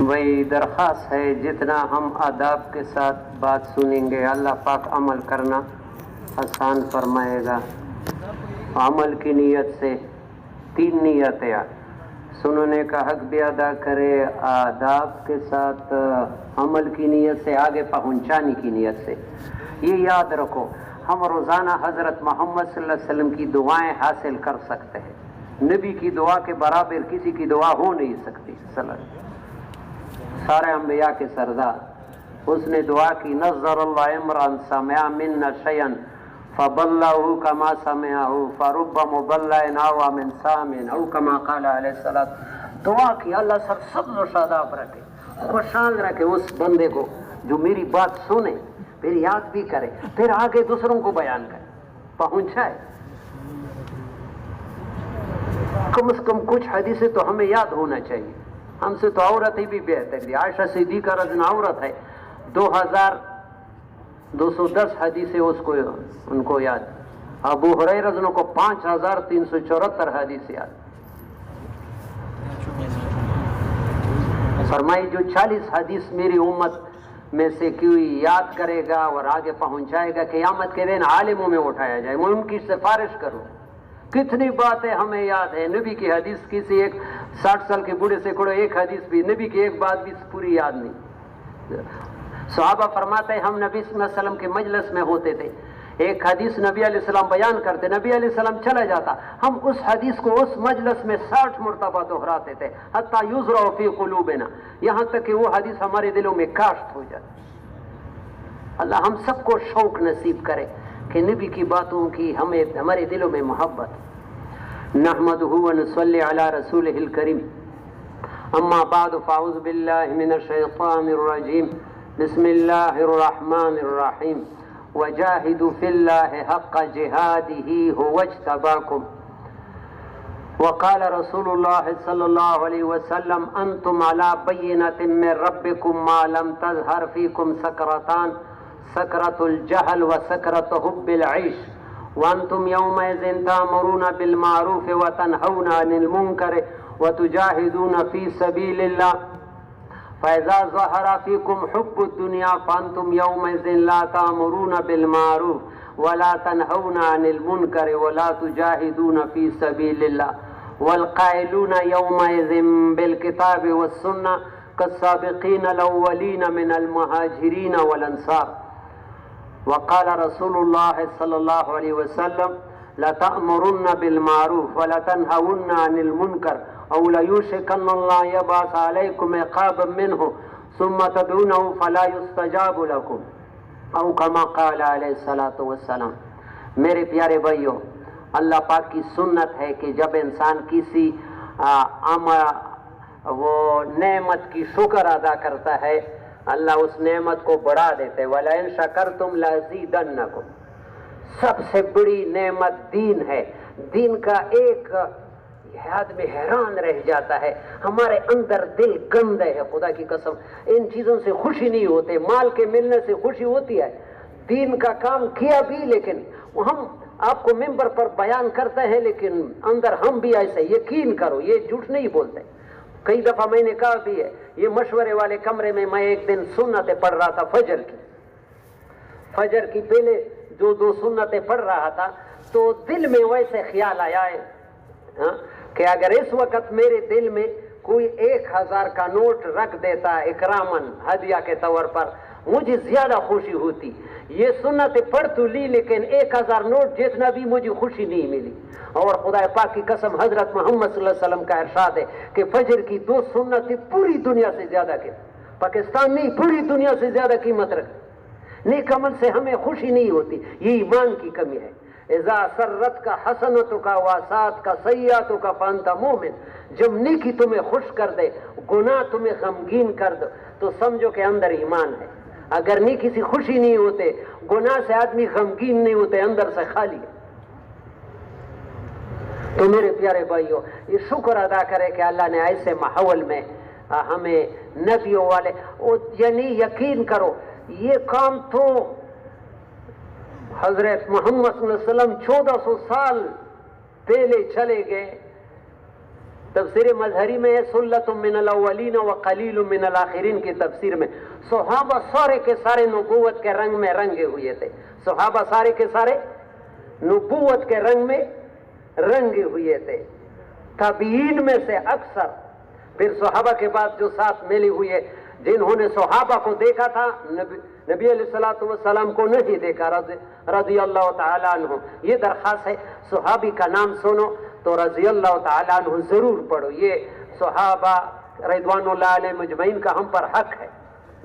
وہی درخواست ہے جتنا ہم آداب کے ساتھ بات سنیں گے اللہ پاک عمل کرنا آسان فرمائے گا. عمل کی نیت سے 3 نیتیں سننے کا حق بھی ادا کرے، آداب کے ساتھ عمل کی نیت سے، آگے پہنچانے کی نیت سے. یہ یاد رکھو ہم روزانہ حضرت محمد صلی اللہ علیہ وسلم کی دعائیں حاصل کر سکتے ہیں. نبی کی دعا کے برابر کسی کی دعا ہو نہیں سکتی. صلی اللہ علیہ وسلم سارے انبیاء کے سردار، اس نے دعا کی نظر اللہ عمران سمع منا شیئا فبلغه كما سمعه فرب مبلغ ناوى من سامع او كما قال علیہ الصلوۃ. دعا کی اللہ سر سبز و شاداب رکھے، خوشحال رکھے اس بندے کو جو میری بات سنے، پھر یاد بھی کرے، پھر آگے دوسروں کو بیان کرے، پہنچائے. کم از کم کچھ حدیثیں تو ہمیں یاد ہونا چاہیے. ہم سے تو عورتیں بھی بہتر تھی. عائشہ صدیقہ رضی اللہ عنہا عورت ہے، 2210 حدیثیں ان کو یاد. ابو ہریرہ رضی اللہ عنہ کو 5374 حدیث یاد. فرمائی جو 40 حدیث میری امت میں سے کوئی یاد کرے گا اور آگے پہنچائے گا، قیامت کے دن عالموں میں اٹھایا جائے. میں ان کی سفارش کروں. کتنی باتیں ہمیں یاد ہیں. نبی کی حدیث کسی ایک 60 سال کے بوڑھے سے کوئی ایک حدیث بھی، نبی کی ایک بات بھی پوری یاد نہیں. صحابہ فرماتے ہیں ہم نبی صلی اللہ علیہ وسلم کے مجلس میں ہوتے تھے، ایک حدیث نبی علیہ السلام بیان کرتے، نبی علیہ السلام چلا جاتا، ہم اس حدیث کو اس مجلس میں 60 مرتبہ دہراتے تھے، حتی یزرع فی قلوبنا، یہاں تک کہ وہ حدیث ہمارے دلوں میں کاشت ہو جاتی. اللہ ہم سب کو شوق نصیب کرے کہ نبی کی باتوں کی ہمارے دلوں میں محبت. نحمدہ ونصلی علی رسولہ الکریم. اما بعد فاعوذ باللہ من الشیطان الرجیم. بسم اللہ الرحمن الرحیم. وجاہدوا فی اللہ حق جہادہ هو اجتباکم. وقال رسول اللہ صلی اللہ علیہ وسلم انتم علی بینۃ من ربکم ما لم تظہر فیکم سکرتان، سکرۃ الجہل وسکرۃ حب العیش، وانتم یومئذ تأمرون بالمعروف وتنہون عن المنکر وتجاہدون فی سبیل اللہ، فإذا ظہر فیکم حب الدنیا فانتم یومئذ لا تأمرون بالمعروف ولا تنہون عن المنکر ولا تجاہدون فی سبیل اللہ، والقائلون یومئذ بالکتاب والسنہ كالسابقین الاولین من المہاجرین والانصار. وقال رسول اللہ صلی اللہ علیہ وسلم لتأمرن بالمعروف ولتنہون عن المنکر او لیوشکن اللہ یبعث علیکم عقابا منہ ثم تدعونہ فلا یستجاب لکم او کما قال علیہ الصلوۃ والسلام. میرے پیارے بھائیو، اللہ پاک کی سنت ہے کہ جب انسان کسی وہ نعمت کی شکر ادا کرتا ہے اللہ اس نعمت کو بڑھا دیتے. وَلَئِن شَكَرْتُمْ لَأَزِيدَنَّكُمْ. سب سے بڑی نعمت دین ہے. دین کا ایک آدمی حیران رہ جاتا ہے، ہمارے اندر دل گندے ہے، خدا کی قسم ان چیزوں سے خوشی نہیں ہوتے. مال کے ملنے سے خوشی ہوتی ہے، دین کا کام کیا بھی، لیکن ہم آپ کو ممبر پر بیان کرتے ہیں لیکن اندر ہم بھی ایسے. یقین کرو یہ جھوٹ نہیں بولتے. کئی دفعہ میں نے کہا بھی ہے، یہ مشورے والے کمرے میں میں ایک دن سنتیں پڑھ رہا تھا، فجر کی پہلے جو 2 سنتیں پڑھ رہا تھا تو دل میں ویسے خیال آیا ہے کہ اگر اس وقت میرے دل میں کوئی 1000 کا نوٹ رکھ دیتا اکرامن ہدیہ کے طور پر مجھے زیادہ خوشی ہوتی. یہ سنتیں پڑھ تو لی لیکن 1000 نوٹ جتنا بھی مجھے خوشی نہیں ملی. اور خدا پاک کی قسم حضرت محمد صلی اللہ علیہ وسلم کا ارشاد ہے کہ فجر کی 2 سنتیں پوری دنیا سے زیادہ پاکستان نہیں پوری دنیا سے زیادہ قیمت رکھتی. نیک عمل سے ہمیں خوشی نہیں ہوتی، یہ ایمان کی کمی ہے. اذا سرت کا حسنت کا واسات کا سیئات کا فانت مومن. جب نیکی تمہیں خوش کر دے، گناہ تمہیں غمگین کر دو تو سمجھو کہ اندر ایمان ہے. اگر نیکی سے خوشی نہیں ہوتے، گناہ سے آدمی غمگین نہیں ہوتے، اندر سے خالی ہے. تو میرے پیارے بھائیو، یہ شکر ادا کرے کہ اللہ نے ایسے ماحول میں ہمیں نبیوں والے، یعنی یقین کرو یہ کام تو حضرت محمد صلی اللہ علیہ وسلم 1400 سال پہلے چلے گئے. تفسیر مظہری میں ہے سلۃ من الاولین و قلیل من الاخرین کی تفسیر میں صحابہ سارے کے سارے نبوت کے رنگ میں رنگے ہوئے تھے، صحابہ سارے کے سارے نبوت کے رنگ میں رنگے ہوئے تھے، تابعین میں سے اکثر، پھر صحابہ کے بعد جو ساتھ ملے ہوئے جنہوں نے صحابہ کو دیکھا تھا، نبی علیہ الصلوۃ والسلام کو نہیں دیکھا، رضی اللہ تعالیٰ عنہ۔ یہ درخواست ہے، صحابی کا نام سنو تو رضی اللہ تعالیٰ عنہ ضرور پڑھو۔ یہ صحابہ رضوان اللہ علیہ مجمعین کا ہم پر حق ہے۔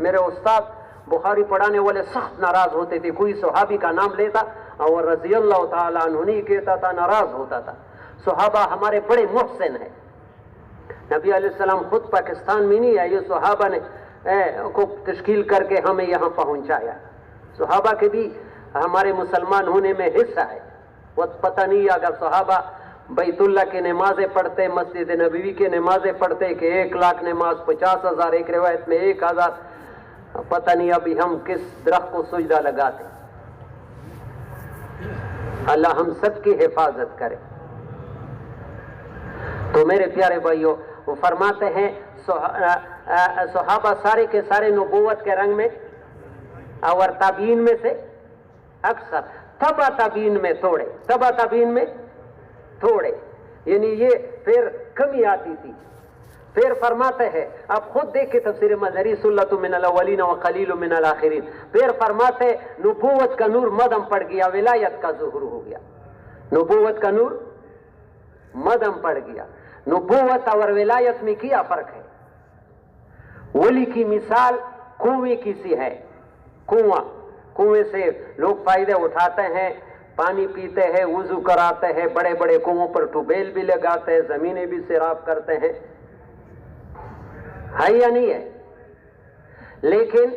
میرے استاد بخاری پڑھانے والے سخت ناراض ہوتے تھے، کوئی صحابی کا نام لیتا اور رضی اللہ تعالیٰ عنہ نہیں کہتا تھا، ناراض ہوتا تھا۔ صحابہ ہمارے بڑے محسن ہیں۔ نبی علیہ السلام خود پاکستان میں نہیں آئے، یہ صحابہ نے کو تشکیل کر کے ہمیں یہاں پہنچایا۔ صحابہ کے بھی ہمارے مسلمان ہونے میں حصہ ہے۔ وہ پتہ نہیں اگر صحابہ بیت اللہ کی نمازیں پڑھتے، مسجد نبوی کی نمازیں پڑھتے کہ 1,00,000 نماز 50,000، ایک روایت میں 1,000، پتہ نہیں ابھی ہم کس درخت کو سجدہ لگاتے۔ اللہ ہم سب کی حفاظت کرے۔ تو میرے پیارے بھائیوں، وہ فرماتے ہیں صحابہ سارے کے سارے نبوت کے رنگ میں، اور تابعین میں سے اکثر، تبع تابعین میں تھوڑے، تبع تابعین میں تھوڑے، یعنی یہ پھر کمی آتی تھی۔ پھر فرماتے ہیں، آپ خود دیکھ کے تفسیر مظہری سلۃ من الاولین و قلیل من الاخرین، پھر فرماتے نبوت کا نور مدھم پڑ گیا، ولایت کا ظہور ہو گیا۔ نبوت کا نور مدھم پڑ گیا۔ نبوت اور ولایت میں کیا فرق ہے؟ ولی کی مثال کنویں کی سی ہے، کنویں سے لوگ فائدے اٹھاتے ہیں، پانی پیتے ہیں، وضو کراتے ہیں، بڑے بڑے کنووں پر ٹیوب ویل بھی لگاتے ہیں، زمینیں بھی سیراب کرتے ہیں، ہے یا نہیں ہے؟ لیکن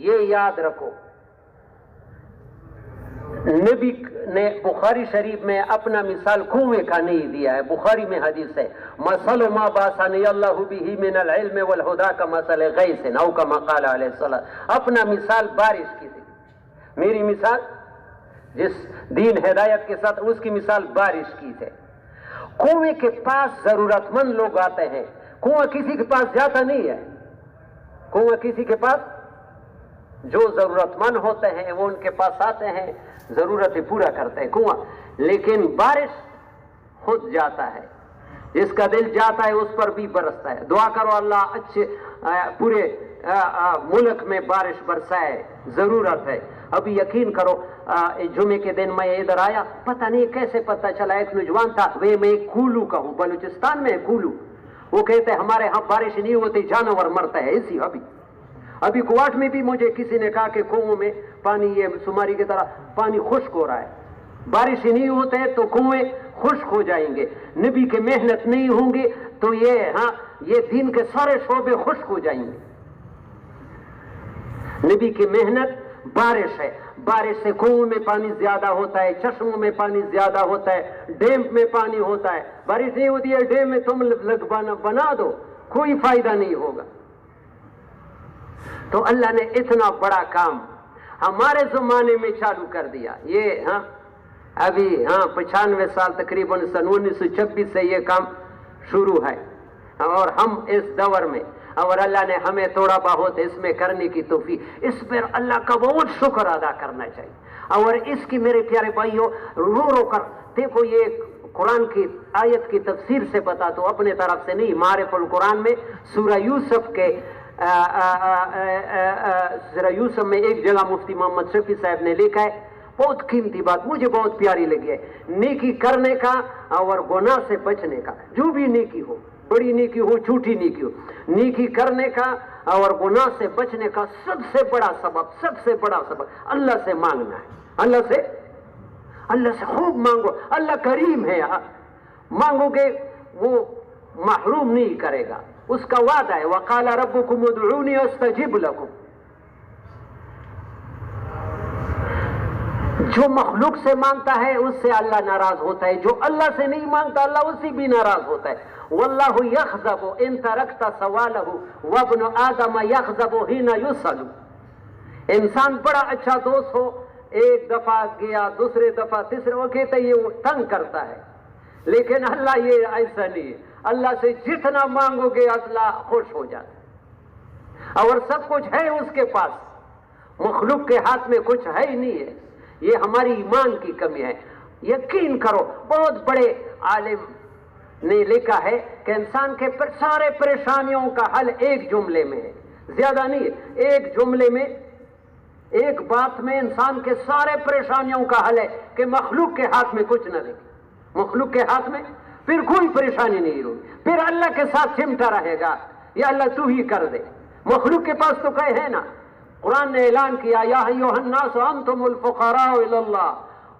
یہ یاد رکھو، نبی نے بخاری شریف میں اپنا مثال کنویں کا نہیں دیا ہے۔ بخاری میں حدیث ہے، مثل ما باسانی اللہ بہ من العلم والہدی کمثل غیث او کما قال علیہ السلام۔ اپنا مثال بارش کی تھی، میری مثال جس دین ہدایت کے ساتھ، اس کی مثال بارش کی ہے۔ کنویں کے پاس ضرورت مند لوگ آتے ہیں، کنواں کسی کے پاس جاتا نہیں ہے۔ کنواں کسی کے پاس، جو ضرورت مند ہوتے ہیں وہ ان کے پاس آتے ہیں، ضرورتیں پورا کرتے ہیں کنواں۔ لیکن بارش خود جاتا ہے، جس کا دل جاتا ہے اس پر بھی برستا ہے۔ دعا کرو اللہ اچھے پورے ملک میں بارش برسائے، ضرورت ہے۔ ابھی یقین کرو، جمعے کے دن میں ادھر آیا، پتہ نہیں کیسے پتہ چلا، ایک نوجوان تھا، وہ میں کولو کا ہوں، بلوچستان میں کولو، وہ کہتے ہیں ہمارے ہاں بارش نہیں ہوتی، جانور مرتا ہے اسی۔ ابھی کوٹ میں بھی مجھے کسی نے کہا کہ کنووں میں پانی یہ سماری کی طرح پانی خشک ہو رہا ہے، بارش ہی نہیں ہوتے تو کنویں خشک ہو جائیں گے، نبی کی محنت نہیں ہوں گی تو یہ دین کے سارے شعبے خشک ہو جائیں گے۔ نبی کی محنت بارش ہے، بارش سے کنووں میں پانی زیادہ ہوتا ہے، چشموں میں پانی زیادہ ہوتا ہے، ڈیم میں پانی ہوتا ہے۔ بارش نہیں ہوتی ہے، ڈیم میں تم بنا دو، کوئی فائدہ نہیں ہوگا۔ تو اللہ نے اتنا بڑا کام ہمارے زمانے میں چالو کر دیا۔ یہ ابھی 95 سال تقریباً سن 1926 سے یہ کام شروع ہے، اور ہم اس دور میں، اور اللہ نے ہمیں تھوڑا بہت اس میں کرنے کی توفیق، اس پر اللہ کا بہت شکر ادا کرنا چاہیے۔ اور اس کی میرے پیارے بھائیوں رو کر دیکھو، یہ قرآن کی آیت کی تفسیر سے بتا تو اپنے طرف سے نہیں، معارف القرآن میں سورہ یوسف کے سورہ یوسف میں ایک جگہ مفتی محمد شفیع صاحب نے لکھا ہے، بہت قیمتی بات مجھے بہت پیاری لگی ہے، نیکی کرنے کا اور گناہ سے بچنے کا، جو بھی نیکی ہو، بڑی نیکی ہو چھوٹی نیکی ہو، نیکی کرنے کا اور گناہ سے بچنے کا سب سے بڑا سبب اللہ سے مانگنا ہے۔ اللہ سے خوب مانگو، اللہ کریم ہے، مانگو گے وہ محروم نہیں کرے گا، اس کا وعدہ ہے، وَقَالَ رَبُّكُمُ ادْعُونِي أَسْتَجِبْ لَكُمْ۔ جو مخلوق سے مانگتا ہے اس سے اللہ ناراض ہوتا ہے، جو اللہ سے نہیں مانگتا اللہ اس سے بھی ناراض ہوتا ہے۔ وَاللَّهُ يَخْزَبُ إِن تَرَكْتَ سَوَالَهُ وَابْنُ آدَمَ يَخْزَبُ حِينَ يُسْأَلُ۔ انسان بڑا اچھا دوست ہو، ایک دفعہ گیا، دوسرے دفعہ تیسرے، وہ کہتے ہیں یہ تنگ کرتا ہے، لیکن اللہ یہ ایسا نہیں ہے۔ اللہ سے جتنا مانگو گے اللہ خوش ہو جاتا، اور سب کچھ ہے اس کے پاس، مخلوق کے ہاتھ میں کچھ ہے ہی نہیں ہے۔ یہ ہماری ایمان کی کمی ہے۔ یقین کرو، بہت بڑے عالم نے لکھا ہے کہ انسان کے سارے پریشانیوں کا حل ایک جملے میں ہے، زیادہ نہیں ہے، ایک جملے میں، ایک بات میں انسان کے سارے پریشانیوں کا حل ہے کہ مخلوق کے ہاتھ میں کچھ نہ رہے، مخلوق کے ہاتھ میں پھر کوئی پریشانی نہیں ہوگی، پھر اللہ کے ساتھ چمٹا رہے گا، یا اللہ تو ہی کر دے۔ مخلوق کے پاس تو کہیں ہے نا، قرآن نے اعلان کیا یا ایھا الناس انتم الفقراء الی اللہ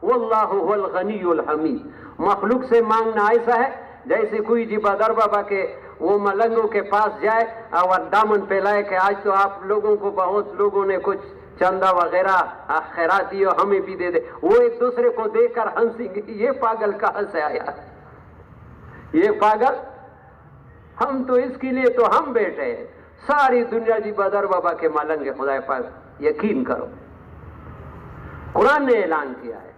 واللہ هو الغنی الحمید۔ مخلوق سے مانگنا ایسا ہے جیسے کوئی جی بدر بابا کے وہ ملنگوں کے پاس جائے اور دامن پھیلائے کہ آج تو آپ لوگوں کو بہت لوگوں نے کچھ چندہ وغیرہ خیرات دی اور ہمیں بھی دے دے، وہ ایک دوسرے کو دیکھ کر ہنسیں گے، یہ پاگل کہاں سے آیا، یہ پاگل، ہم تو اس کے لیے تو ہم بیٹھے ہیں، ساری دنیا جی بدر بابا کے ملنگ خدا پاک۔ یقین کرو، قرآن نے اعلان کیا ہے۔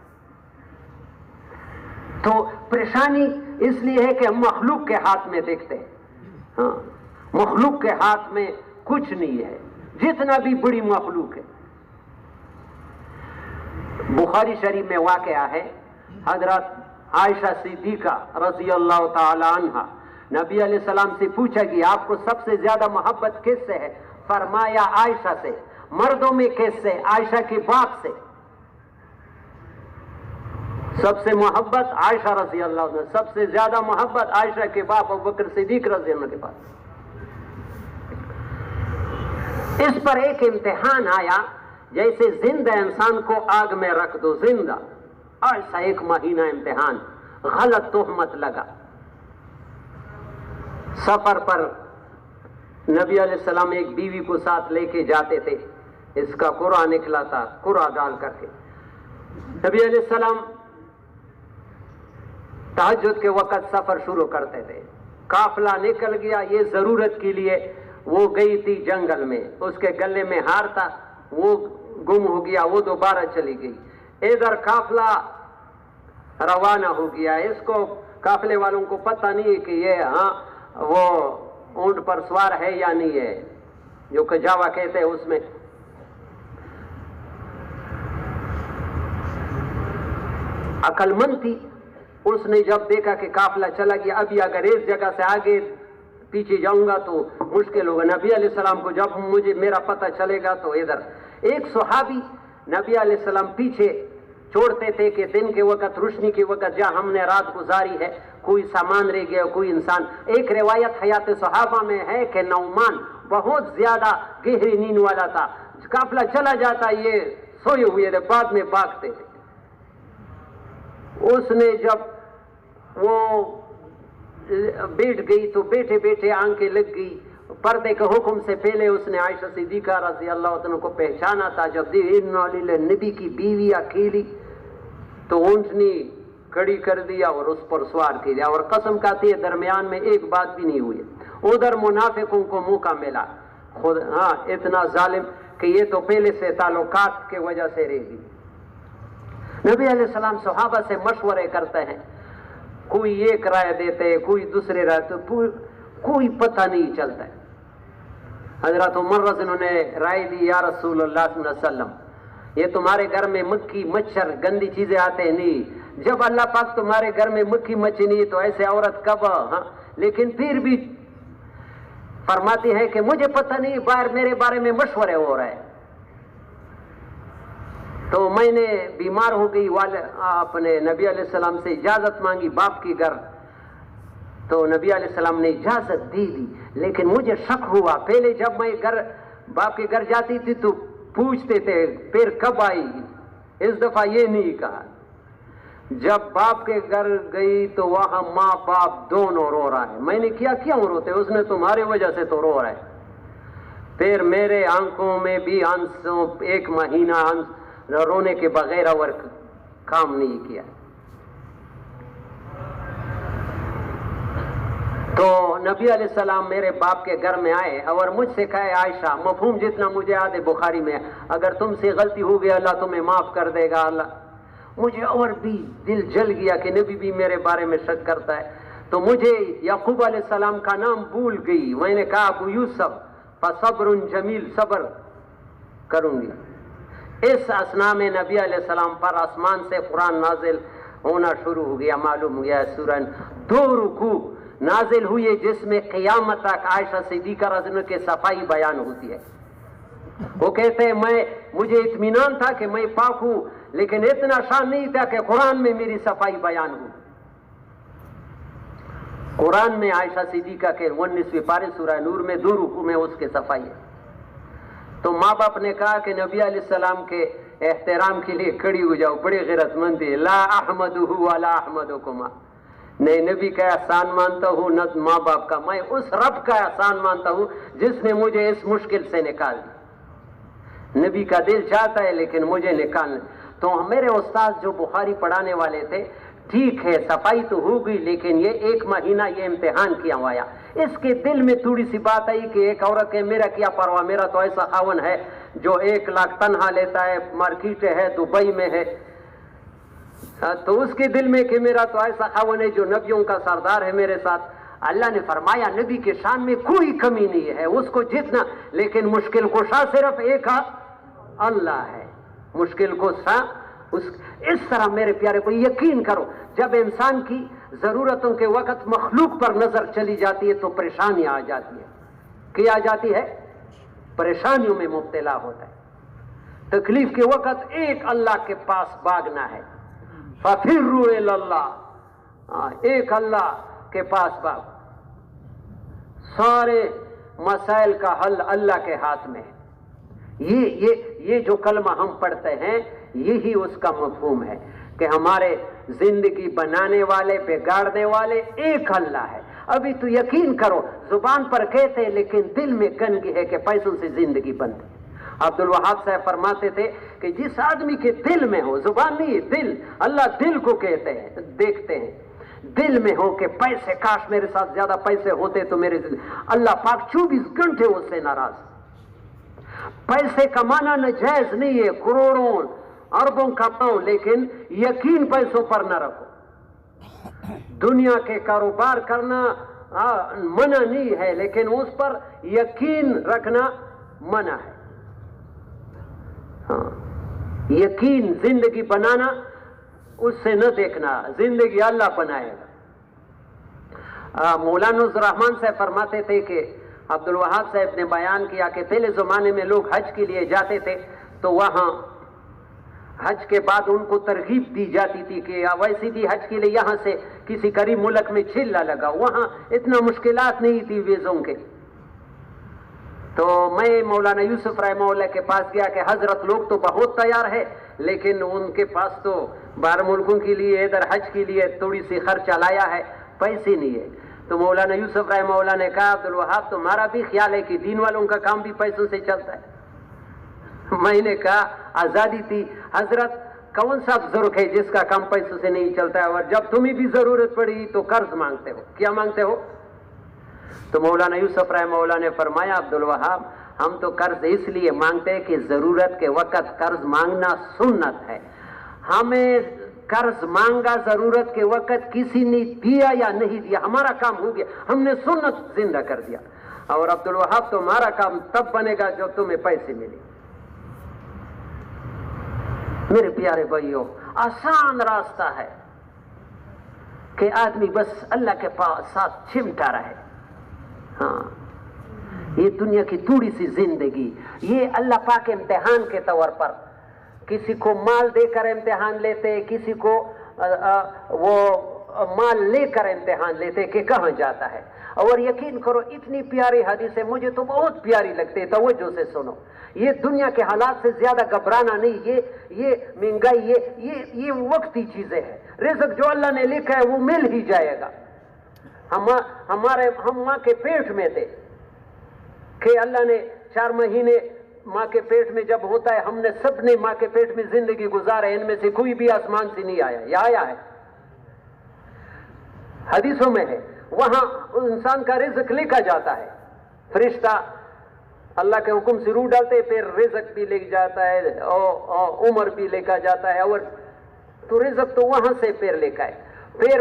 تو پریشانی اس لیے ہے کہ ہم مخلوق کے ہاتھ میں دیکھتے ہیں، ہاں مخلوق کے ہاتھ میں کچھ نہیں ہے، جتنا بھی بڑی مخلوق ہے۔ بخاری شریف میں واقعہ ہے، حضرت عائشہ صدیقہ رضی اللہ تعالی عنہا نبی علیہ السلام سے پوچھا کہ آپ کو سب سے زیادہ محبت کس سے ہے؟ فرمایا عائشہ سے۔ مردوں میں کس سے؟ عائشہ کے باپ سے۔ سب سے محبت عائشہ رضی اللہ عنہ، سب سے زیادہ محبت عائشہ کے باپ ابوبکر صدیق رضی اللہ عنہ کے پاس۔ اس پر ایک امتحان آیا، جیسے زندہ انسان کو آگ میں رکھ دو، زندہ، ایسا 1 مہینہ امتحان، غلط تہمت لگا۔ سفر پر نبی علیہ السلام ایک بیوی کو ساتھ لے کے جاتے تھے، اس کا قرآ نکلا تھا، قرآ ڈال کر کے نبی علیہ السلام تہجد کے وقت سفر شروع کرتے تھے۔ قافلہ نکل گیا، یہ ضرورت کے لیے وہ گئی تھی جنگل میں، اس کے گلے میں ہار تھا، وہ گم ہو گیا، وہ دوبارہ چلی گئی۔ ادھر قافلہ روانہ ہو گیا، اس کو قافلے والوں کو پتہ نہیں کہ یہ ہاں وہ اونٹ پر سوار ہے یا نہیں ہے، جو کجاوا کہتے ہیں اس میں۔ عقل مند تھی، اس نے جب دیکھا کہ قافلہ چلا گیا، ابھی اگر اس جگہ سے آگے پیچھے جاؤں گا تو مشکل ہوگا، نبی علیہ السلام کو جب میرا پتہ چلے گا تو ادھر۔ ایک صحابی نبی علیہ السلام پیچھے چھوڑتے تھے کہ دن کے وقت، روشنی کے وقت جہاں ہم نے رات گزاری ہے، کوئی سامان رہ گیا، کوئی انسان۔ ایک روایت حیات صحابہ میں ہے کہ نعمان بہت زیادہ گہری نیند والا تھا، قافلہ چلا جاتا یہ سوئے ہوئے تھے، بعد میں بھاگتے تھے۔ اس نے جب وہ بیٹھ گئی تو بیٹھے بیٹھے آنکھیں لگ گئی، پردے کے حکم سے پہلے اس نے عائشہ صدیقہ رضی اللہ عنہ کو پہچانا تھا۔ جب نبی کی بیوی اکیلی، تو اونٹنی کھڑی کر دیا اور اس پر سوار کیا، اور قسم کھاتی ہے درمیان میں ایک بات بھی نہیں ہوئی۔ ادھر منافقوں کو موقع ملا، خود ہاں اتنا ظالم کہ یہ تو پہلے سے تعلقات کے وجہ سے رہ گئی۔ نبی علیہ السلام صحابہ سے مشورے کرتے ہیں، کوئی ایک رائے دیتے، کوئی دوسرے رائے، تو کوئی پتہ نہیں چلتا ہے۔ حضرت عمر رضی اللہ عنہ نے رائے دی، یا رسول اللہ صلی اللہ علیہ وسلم، یہ تمہارے گھر میں مکھی مچھر گندی چیزیں آتے نہیں، جب اللہ پاک تمہارے گھر میں مکھی مچھی نہیں تو ایسے عورت کب؟ ہاں لیکن پھر بھی فرماتی ہے کہ مجھے پتہ نہیں، باہر میرے بارے میں مشورے ہو رہے ہیں۔ تو میں نے بیمار ہو گئی، اپنے نبی علیہ السلام سے اجازت مانگی باپ کی گھر، تو نبی علیہ السلام نے اجازت دی، لیکن مجھے شک ہوا۔ پہلے جب میں باپ کے گھر جاتی تھی تو پوچھتے تھے پھر کب آئی گی، اس دفعہ یہ نہیں کہا۔ جب باپ کے گھر گئی تو وہاں ماں باپ دونوں رو رہا ہے۔ میں نے کیا کیوں روتے؟ اس نے تمہاری وجہ سے تو رو رہا ہے۔ پھر میرے آنکھوں میں بھی آنسوں، 1 مہینہ رونے کے بغیر اور کام نہیں کیا۔ تو نبی علیہ السلام میرے باپ کے گھر میں آئے اور مجھ سے کہے، عائشہ، مفہوم جتنا مجھے یاد ہے بخاری میں، اگر تم سے غلطی ہو گئی اللہ تمہیں معاف کر دے گا۔ اللہ، مجھے اور بھی دل جل گیا کہ نبی بھی میرے بارے میں شک کرتا ہے۔ تو مجھے یعقوب علیہ السلام کا نام بھول گئی، میں نے کہا ابو یوسف، فصبر جمیل، صبر کروں گی۔ اس اثنا میں نبی علیہ السلام پر آسمان سے قرآن نازل ہونا شروع ہو گیا۔ معلوم ہو گیا سورہ 2 رکوع نازل ہوئی جس میں قیامت تک عائشہ صدیقہ رضی اللہ عنہا کی صفائی بیان ہوتی ہے۔ وہ کہتے ہیں مجھے اطمینان تھا کہ میں پاک ہوں، لیکن اتنا شان نہیں تھا کہ قرآن میں میری صفائی بیان ہو۔ قرآن میں عائشہ صدیقہ کے 19ویں پارے سورہ نور میں 2 رکوع میں اس کے صفائی ہے۔ تو ماں باپ نے کہا کہ نبی علیہ السلام کے احترام کے لیے کھڑی ہو جاؤ، بڑی غیرت مند ہے، لا احمدہ ولا احمدکما، نہیں نبی کا احسان مانتا ہوں نہ ماں باپ کا، میں اس رب کا احسان مانتا ہوں جس نے مجھے اس مشکل سے نکال دی۔ نبی کا دل چاہتا ہے لیکن مجھے نکالنا۔ تو میرے استاد جو بخاری پڑھانے والے تھے، ٹھیک ہے صفائی تو ہو گئی، لیکن یہ 1 مہینہ یہ امتحان کیا ہوا، اس کے دل میں تھوڑی سی بات آئی کہ ایک عورت ہے، میرا کیا پرواہ، میرا تو ایسا خاون ہے جو 1 لاکھ تنہا لیتا ہے، مارکیٹ ہے، دبئی میں ہے۔ تو اس کے دل میں کہ میرا تو ایسا خاون ہے جو نبیوں کا سردار ہے میرے ساتھ۔ اللہ نے فرمایا نبی کے شان میں کوئی کمی نہیں ہے، اس کو جتنا، لیکن مشکل کشا صرف ایک اللہ ہے، مشکل کشا اس طرح میرے پیارے کو یقین کرو، جب انسان کی ضرورتوں کے وقت مخلوق پر نظر چلی جاتی ہے تو پریشانی آ جاتی ہے۔ کیا آ جاتی ہے؟ پریشانیوں میں مبتلا ہوتا ہے۔ تکلیف کے وقت ایک اللہ کے پاس بھاگنا ہے، فَفِرُّوا إِلَى اللَّهِ، ایک اللہ کے پاس بھاگ۔ سارے مسائل کا حل اللہ کے ہاتھ میں ہے۔ یہ جو کلمہ ہم پڑھتے ہیں یہی اس کا مفہوم ہے کہ ہمارے زندگی بنانے والے، بگاڑنے والے ایک اللہ ہے۔ ابھی تو یقین کرو، زبان پر کہتے ہیں لیکن دل میں گندگی ہے کہ پیسوں سے زندگی بنتی۔ عبد الوہاب صاحب فرماتے تھے کہ جس آدمی کے دل میں ہو، زبان نہیں، دل، اللہ دل کو کہتے ہیں، دیکھتے ہیں، دل میں ہو کہ پیسے، کاش میرے ساتھ زیادہ پیسے ہوتے تو میرے دل، اللہ پاک 24 گھنٹے اس سے ناراض۔ پیسے کمانا ناجائز نہیں ہے، کروڑوں اربوں کماؤ، لیکن یقین پیسوں پر نہ رکھو۔ دنیا کے کاروبار کرنا منع نہیں ہے، لیکن اس پر یقین رکھنا منع ہے۔ یقین زندگی بنانا اس سے نہ دیکھنا، زندگی اللہ بنائے گا۔ مولانا الرحمان صاحب فرماتے تھے کہ عبد الوہاب صاحب نے بیان کیا کہ پہلے زمانے میں لوگ حج کے لیے جاتے تھے تو وہاں حج کے بعد ان کو ترغیب دی جاتی تھی کہ ویسے بھی حج کے لیے یہاں سے کسی قریب ملک میں چلا لگا، وہاں اتنا مشکلات نہیں تھی ویزوں کے۔ تو میں مولانا یوسف رحمہ اللہ کے پاس گیا کہ حضرت لوگ تو بہت تیار ہے، لیکن ان کے پاس تو باہر ملکوں کے لیے، ادھر حج کے لیے تھوڑی سی خرچہ لایا ہے، پیسے نہیں ہے۔ تو مولانا یوسف رحمہ اللہ نے کہا عبد الوہاب تمہارا بھی خیال ہے کہ دین والوں کا کام بھی پیسوں سے چلتا ہے؟ میں نے کہا آزادی تھی حضرت، کون سا بزرگ ہے جس کا کام پیسوں سے نہیں چلتا ہے، اور جب تمہیں بھی ضرورت پڑی تو قرض مانگتے ہو، کیا مانگتے ہو؟ تو مولانا یوسف رحمہ اللہ نے فرمایا عبد الوہاب ہم تو قرض اس لیے مانگتے ہیں کہ ضرورت کے وقت قرض مانگنا سنت ہے، ہمیں قرض مانگا ضرورت کے وقت کسی نے دیا یا نہیں دیا، ہمارا کام ہو گیا، ہم نے سنت زندہ کر دیا۔ اور عبد الوہاب تمہارا کام تب بنے گا جب تمہیں پیسے ملے۔ میرے پیارے بھائیوں، آسان راستہ ہے کہ آدمی بس اللہ کے پاس ساتھ چمٹا رہے۔ ہاں، یہ دنیا کی تھوڑی سی زندگی، یہ اللہ پاک امتحان کے طور پر کسی کو مال دے کر امتحان لیتے، کسی کو وہ مال لے کر امتحان لیتے کہ کہاں جاتا ہے۔ اور یقین کرو اتنی پیاری حدیث ہے، مجھے تو بہت پیاری لگتی ہے، توجہ سے سنو۔ یہ دنیا کے حالات سے زیادہ گھبرانا نہیں، یہ مہنگائی، یہ وقتی چیزیں ہیں۔ رزق جو اللہ نے لکھا ہے وہ مل ہی جائے گا۔ ہم ماں کے پیٹ میں تھے کہ اللہ نے 4 مہینے ماں کے پیٹ میں جب ہوتا ہے، ہم نے سب نے ماں کے پیٹ میں زندگی گزارے، ان میں سے کوئی بھی آسمان سے نہیں آیا، یا آیا ہے؟ حدیثوں میں ہے، وہاں انسان کا رزق لکھا جاتا ہے، فرشتہ اللہ کے حکم سے روح ڈالتے، پھر رزق بھی لکھ جاتا ہے اور عمر بھی لکھا جاتا ہے، اور تو رزق تو وہاں سے پھر لکھا ہے۔ پھر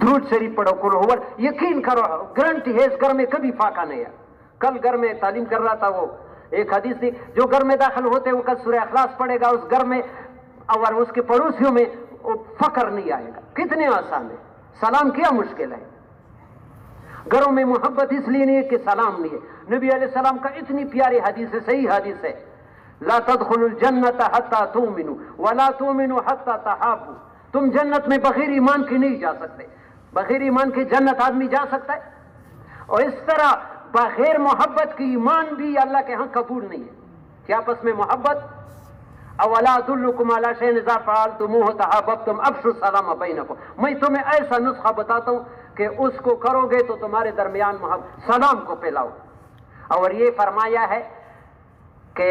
درود شریف پڑھو، قل ہو، یقین کرو گارنٹی ہے اس گھر میں کبھی فاقہ نہیں ہے۔ کل گھر میں تعلیم کر رہا تھا، وہ ایک حدیث تھی، جو گھر میں داخل ہوتے وقت سورہ اخلاص پڑھے گا اس گھر میں اور اس کے پڑوسیوں میں فقر نہیں آئے گا۔ کتنے آسان ہے، سلام کیا مشکل ہے۔ گھروں میں محبت اس لیے نہیں ہے کہ سلام نہیں ہے۔ نبی علیہ السلام کا اتنی پیاری حدیث ہے، صحیح حدیث ہے، لا تدخلوا الجنت حتی تؤمنوا ولا تؤمنوا حتی تحابوا۔ تم جنت میں بغیر ایمان کے نہیں جا سکتے، بغیر ایمان کے جنت آدمی جا سکتا ہے؟ اور اس طرح بغیر محبت کی ایمان بھی اللہ کے ہاں قبول نہیں ہے۔ کہ آپس میں محبت، اولا ادلکم علی شیء اذا فعلتموه تحاببتم افشوا السلام بینکم، میں تمہیں ایسا نسخہ بتاتا ہوں کہ اس کو کرو گے تو تمہارے درمیان محبت، سلام کو پھیلاؤ۔ اور یہ فرمایا ہے کہ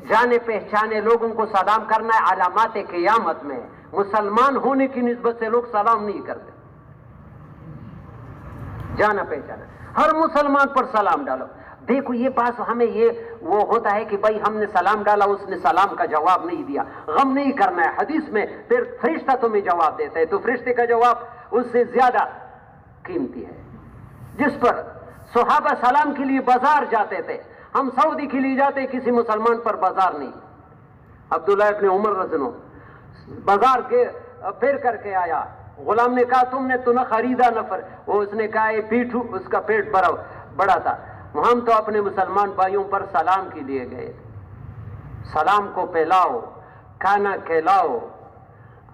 جانے پہچانے لوگوں کو سلام کرنا ہے، علامات قیامت میں ہے۔ مسلمان ہونے کی نسبت سے لوگ سلام نہیں کرتے، جانا پہچانا، ہر مسلمان پر سلام ڈالو۔ دیکھو یہ بات ہمیں یہ وہ ہوتا ہے کہ بھائی ہم نے سلام ڈالا، اس نے سلام کا جواب نہیں دیا، غم نہیں کرنا ہے۔ حدیث میں پھر فرشتہ تمہیں جواب دیتا ہے، تو فرشتے کا جواب اس سے زیادہ قیمتی ہے۔ جس پر صحابہ سلام کے لیے بازار جاتے تھے، ہم سعودی کے لیے جاتے، کسی مسلمان پر بازار نہیں۔ عبداللہ ابن عمر رضی اللہ عنہ بازار کے پھر کر کے آیا، غلام نے کہا تم نے تو نہ خریدا نفر، وہ اس نے کہا یہ پیٹھو، اس کا پیٹ بڑا تھا۔ ہم تو اپنے مسلمان بھائیوں پر سلام کے لیے گئے، سلام کو پھیلاؤ، کھانا کھلاؤ،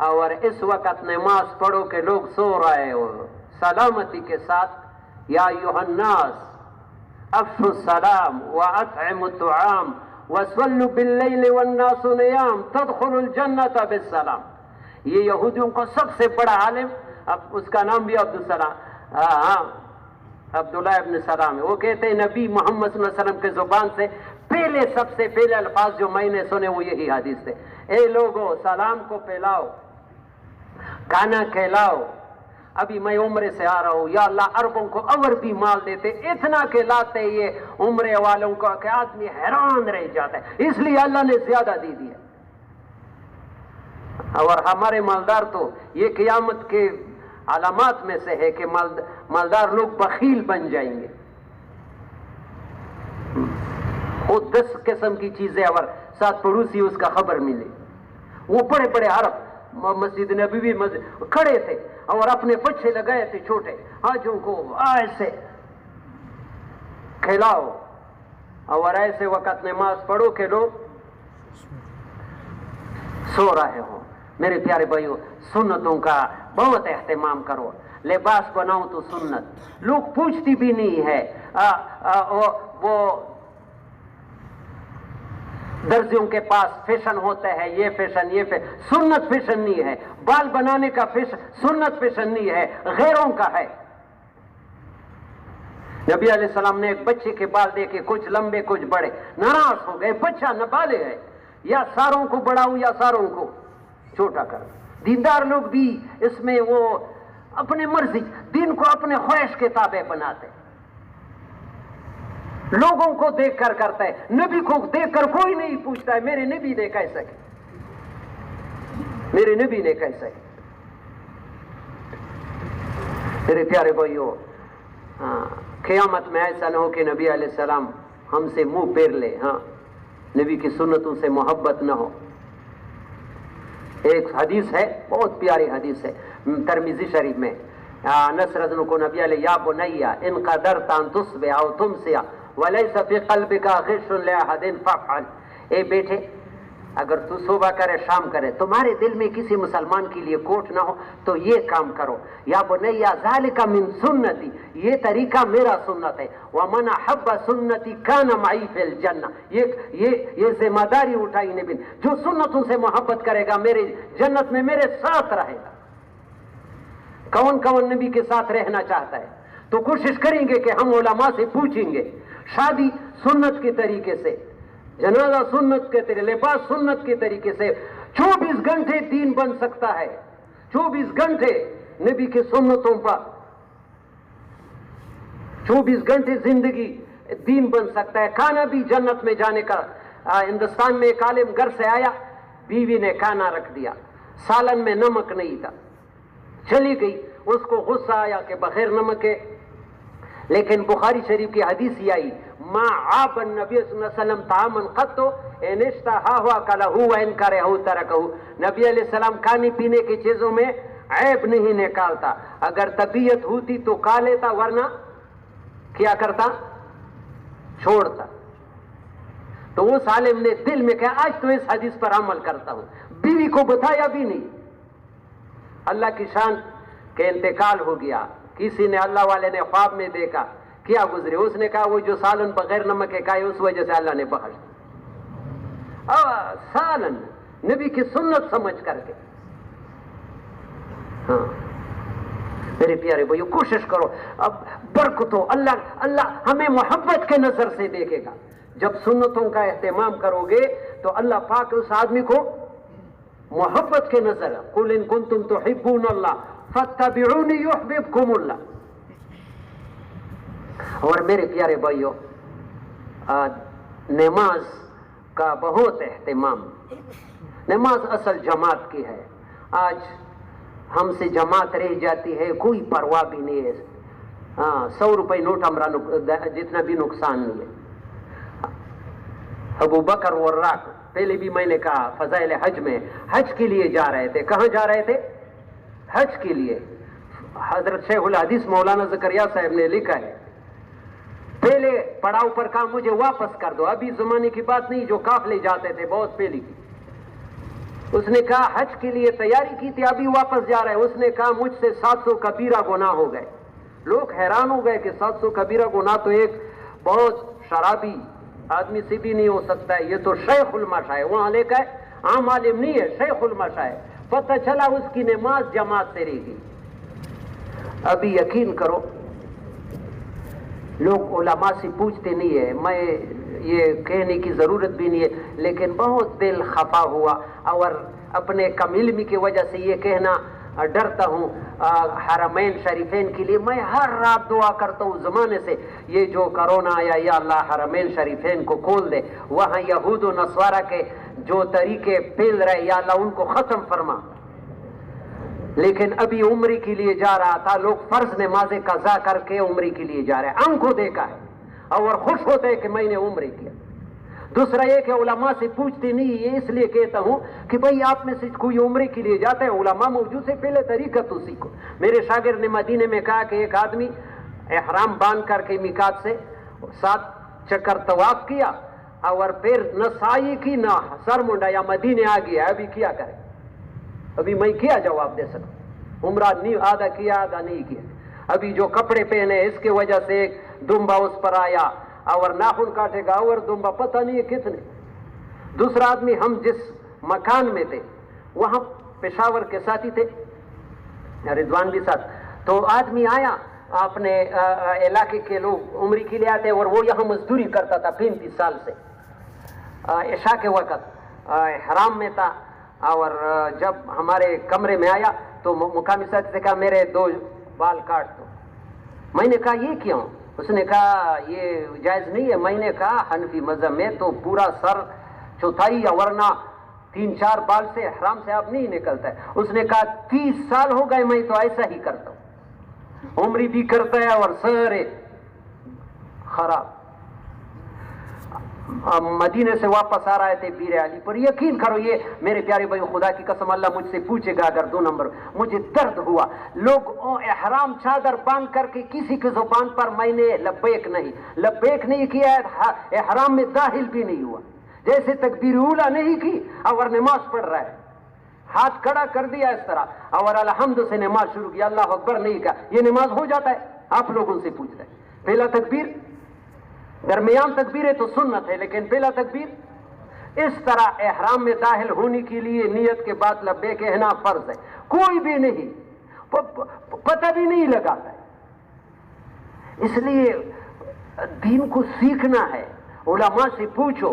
اور اس وقت نماز پڑھو کہ لوگ سو رہے ہو سلامتی کے ساتھ۔ یا ایھا الناس افشوا السلام واطعموا الطعام وصلوا باللیل والناس نیام تدخلوا الجنة بالسلام۔ یہ یہودیوں کا سب سے بڑا عالم، اب اس کا نام بھی عبداللہ ابن سلام ہے، وہ کہتے ہیں نبی محمد صلی اللہ علیہ وسلم کے زبان سے پہلے سب سے پہلے الفاظ جو میں نے سنے وہ یہی حدیث تھے، اے لوگو سلام کو پھیلاؤ، کھانا کھلاؤ۔ ابھی میں عمرے سے آ رہا ہوں، یا اللہ عربوں کو اور بھی مال دیتے، اتنا کھلاتے یہ عمرے والوں کا کہ آدمی حیران رہ جاتا ہے، اس لیے اللہ نے زیادہ دی دیا۔ اور ہمارے مالدار تو یہ قیامت کے علامات میں سے ہے کہ مالدار لوگ بخیل بن جائیں گے، خود 10 قسم کی چیزیں اور ساتھ پڑوسی اس کا خبر ملے۔ وہ بڑے بڑے عرب مسجد نبوی کھڑے تھے اور اپنے بچے لگائے تھے چھوٹے، حاجوں کو ایسے کھلاؤ، اور ایسے وقت نماز پڑھو کہ لوگ سو رہے ہوں۔ میرے پیارے بھائیو، سنتوں کا بہت اہتمام کرو۔ لباس بناؤ تو سنت، لوگ پوچھتی بھی نہیں ہے، وہ درزیوں کے پاس فیشن ہوتا ہے، یہ فیشن یہ فیشن، سنت فیشن نہیں ہے۔ بال بنانے کا فیشن سنت فیشن نہیں ہے، غیروں کا ہے۔ نبی علیہ السلام نے ایک بچے کے بال دیکھے، کچھ لمبے کچھ بڑے، ناراض ہو گئے، بچہ نابالغ ہے، یا ساروں کو بڑھاؤ یا ساروں کو چھوٹا کر۔ دیندار لوگ بھی اس میں وہ اپنے مرضی، دین کو اپنے خواہش کے تابع بناتے، لوگوں کو دیکھ کر کرتا ہے، نبی کو دیکھ کر کوئی نہیں پوچھتا ہے میرے نبی نے کیسا کیا، میرے نبی نے کیسا کیا۔ میرے پیارے بھائیو، قیامت میں ایسا نہ ہو کہ نبی علیہ السلام ہم سے منہ پھیر لے، نبی کی سنتوں سے محبت نہ ہو۔ ایک حدیث ہے، بہت پیاری حدیث ہے، ترمذی شریف میں، انس رضی اللہ عنہ کو نبی علیہ، یا بنیا ان قدرت ان تصبح او تمسی ولیس فی قلبک غش لاحد فافعل، اے بیٹے اگر تو صبح کرے شام کرے تمہارے دل میں کسی مسلمان کے لیے کوٹ نہ ہو تو یہ کام کرو، یا بنیا ذالک من سنتی، یہ طریقہ میرا سنت ہے، ومن احب سنتی کان معی فی الجنہ، یہ ذمہ داری اٹھائی نبی نے، جو سنتوں سے محبت کرے گا میرے جنت میں میرے ساتھ رہے گا۔ کون کون نبی کے ساتھ رہنا چاہتا ہے؟ تو کوشش کریں گے کہ ہم علماء سے پوچھیں گے، شادی سنت کے طریقے سے، جنازہ سنت کے طریقے، لباس سنت کے طریقے سے، 24 گھنٹے دین بن سکتا ہے، 24 گھنٹے نبی کے سنتوں پر، 24 گھنٹے زندگی دین بن سکتا ہے۔ کھانا بھی جنت میں جانے کا، ہندوستان میں ایک عالم گھر سے آیا، بیوی نے کھانا رکھ دیا، سالن میں نمک نہیں تھا، چلی گئی، اس کو غصہ آیا کہ بغیر نمک کے، لیکن بخاری شریف کی حدیث یہ آئی ما عاب النبی صلی اللہ علیہ وسلم طعاما قط ان اشتهاه اكله وان كرهه تركه. نبی علیہ السلام کھانے پینے کی چیزوں میں عیب نہیں نکالتا، اگر طبیعت ہوتی تو کھا لیتا، ورنہ کیا کرتا؟ چھوڑتا. تو اس عالم نے دل میں کہا آج تو اس حدیث پر عمل کرتا ہوں. بیوی کو بتایا بھی نہیں. اللہ کی شان کہ انتقال ہو گیا، کسی نے اللہ والے نے خواب میں دیکھا، کیا گزرے؟ اس نے کہا وہ جو سالن بغیر نمک کے کھائے اس وجہ سے اللہ نے بخش دیا. سالن نبی کی سنت سمجھ کر کے. ہاں میرے پیارے بھائیو، کوشش کرو اب برکتوں. اللہ ہمیں محبت کے نظر سے دیکھے گا. جب سنتوں کا اہتمام کرو گے تو اللہ پاک اس آدمی کو محبت کے نظر. قل ان کنتم تحبون اللہ فاتبعونی یحببکم اللہ. اور میرے پیارے بھائیو، نماز کا بہت اہتمام. نماز اصل جماعت کی ہے. آج ہم سے جماعت رہ جاتی ہے، کوئی پرواہ بھی نہیں ہے. 100 روپے نوٹ ہمارا جتنا بھی نقصان نہیں ہے. ابو بکر وراق پہلے بھی میں نے کہا فضائل حج میں حج کے لیے جا رہے تھے. کہاں جا رہے تھے؟ حج کے لیے. حضرت شیخ الحدیث مولانا زکریا صاحب نے لکھا ہے پہلے پڑاؤ پر کہا مجھے واپس کر دو. ابھی زمانے کی بات نہیں، جو قافلے جاتے تھے بہت پہلے کی. اس نے کہا حج کے لیے تیاری کی تھی، ابھی واپس جا رہے. اس نے کہا مجھ سے 700 کبیرہ گناہ ہو گئے. لوگ حیران ہو گئے کہ 700 کبیرہ گناہ تو ایک بہت شرابی آدمی سے بھی نہیں ہو سکتا ہے. یہ تو شیخ المشا ہے. وہاں لے کر عام عالم نہیں ہے، شیخ المشا ہے. پتہ چلا اس کی نماز جماعت سے رہ گئی. ابھی یقین کرو لوگ علماء سے پوچھتے نہیں ہے. میں یہ کہنے کی ضرورت بھی نہیں ہے، لیکن بہت دل خفا ہوا اور اپنے کم علمی کی وجہ سے یہ کہنا ڈرتا ہوں. حرمین شریفین کے لیے میں ہر رات دعا کرتا ہوں زمانے سے، یہ جو کرونا آیا یا اللہ حرمین شریفین کو کھول دے، وہاں یہود و نصارہ کے جو طریقے پھیل رہے یا اللہ ان کو ختم فرما. لیکن ابھی عمرے کے لیے جا رہا تھا، لوگ فرض نمازیں قضا کر کے عمرے کے لیے جا رہے ہیں. آنکھوں دیکھا ہے اور خوش ہوتے ہیں کہ میں نے عمرے کیا. دوسرا یہ کہ علماء سے پوچھتے نہیں. یہ اس لیے کہتا ہوں کہ بھئی آپ میں سے کوئی عمرے کے لیے جاتا ہے، علماء موجود سے پہلے طریقہ تو سیکھو. میرے شاگرد نے مدینے میں کہا کہ ایک آدمی احرام باندھ کر کے میقات سے 7 چکر طواف کیا اور پھر نہ سائی کی نہ سر منڈا یا مدینے آ گیا. ابھی کیا کرے؟ ابھی میں کیا جواب دے سکتا؟ عمرہ نہیں، آدھا کیا آدھا نہیں کیا. ابھی جو کپڑے پہنے اس کی وجہ سے ایک دمبا اس پر آیا اور ناخن کاٹے گا اور دمبا پتہ نہیں ہے کتنے. دوسرا آدمی ہم جس مکان میں تھے وہاں پشاور کے ساتھی تھے، رضوان بھی ساتھ. تو آدمی آیا، اپنے علاقے کے لوگ عمرے کے لیے آتے اور وہ یہاں مزدوری کرتا تھا 35 سال سے. عشاء کے وقت حرام میں تھا اور جب ہمارے کمرے میں آیا تو مقامی ساتھی سے کہا میرے 2 بال کاٹ دو. میں نے کہا یہ کیوں؟ اس نے کہا یہ جائز نہیں ہے. میں نے کہا حنفی مذہب میں تو پورا سر چوتھائی یا ورنہ 3-4 بال سے حرام سے آپ نہیں نکلتا ہے. اس نے کہا 30 سال ہو گئے میں تو ایسا ہی کرتا ہوں، عمری بھی کرتا ہے اور سارے خراب. مدینے سے واپس آ رہے تھے پیر علی پر. یقین کرو یہ میرے پیارے بھائی، خدا کی قسم اللہ مجھ سے پوچھے گا اگر 2 نمبر، مجھے درد ہوا. لوگ احرام چادر باندھ کر کے کسی کی زبان پر میں نے لبیک نہیں کیا ہے، احرام میں داخل بھی نہیں ہوا. جیسے تکبیر اولا نہیں کی اور نماز پڑھ رہا ہے، ہاتھ کھڑا کر دیا اس طرح اور الحمد سے نماز شروع کی، اللہ اکبر نہیں کہا. یہ نماز ہو جاتا ہے؟ آپ لوگوں سے پوچھ رہے ہیں. پہلا تکبیر، درمیان تکبیر ہے تو سنت ہے، لیکن پہلا تکبیر اس طرح احرام میں داخل ہونے کے لیے نیت کے بعد لبیک کہنا فرض ہے. کوئی بھی نہیں پتہ بھی نہیں لگاتا ہے. اس لیے دین کو سیکھنا ہے. علماء سے پوچھو،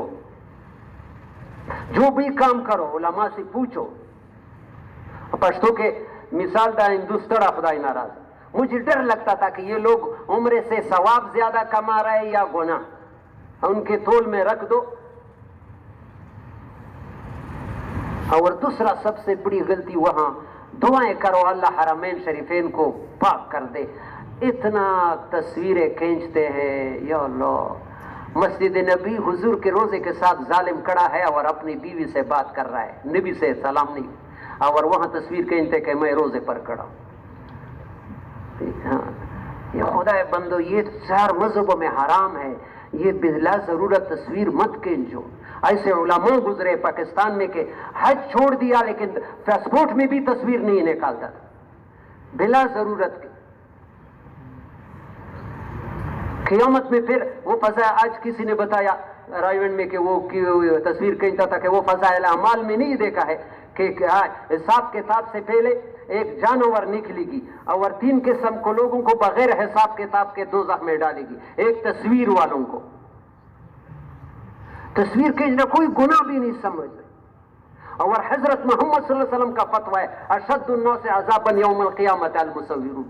جو بھی کام کرو علماء سے پوچھو. پشتو کے مثال دا ہندوستڑا خدای ناراض. مجھے ڈر لگتا تھا کہ یہ لوگ عمرے سے ثواب زیادہ کما رہے یا گناہ، ان کے تول میں رکھ دو. اور دوسرا سب سے بڑی غلطی وہاں دعائیں کرو اللہ حرمین شریفین کو پاک کر دے. اتنا تصویریں کھینچتے ہیں یا اللہ. مسجد نبی حضور کے روزے کے ساتھ ظالم کڑا ہے اور اپنی بیوی سے بات کر رہا ہے, نبی سے سلام نہیں, اور وہاں تصویر کھینچتے کہ میں روزے پر کڑا ہوں. ہاں یہ خدا بندو, یہ چار مذہبوں میں حرام ہے. یہ بلا ضرورت تصویر مت کھینچو. ایسے علماء گزرے پاکستان میں کہ حج چھوڑ دیا لیکن پاسپورٹ میں بھی تصویر نہیں نکالتا تھا بلا ضرورت کے. قیامت میں پھر وہ فضائل, آج کسی نے بتایا رائیونڈ میں کہ وہ تصویر کھینچتا تھا کہ وہ فضائل اعمال میں نہیں دیکھا ہے کہ حساب کتاب سے پہلے ایک جانور نکلے گی اور 3 قسم کو لوگوں کو بغیر حساب کتاب کے دوزخ میں ڈالے گی. ایک تصویر والوں کو, تصویر کھینچنا کوئی گناہ بھی نہیں سمجھ رہے. اور حضرت محمد صلی اللہ علیہ وسلم کا فتویٰ ہے اشد الناس عذابا یوم القیامت المصورون.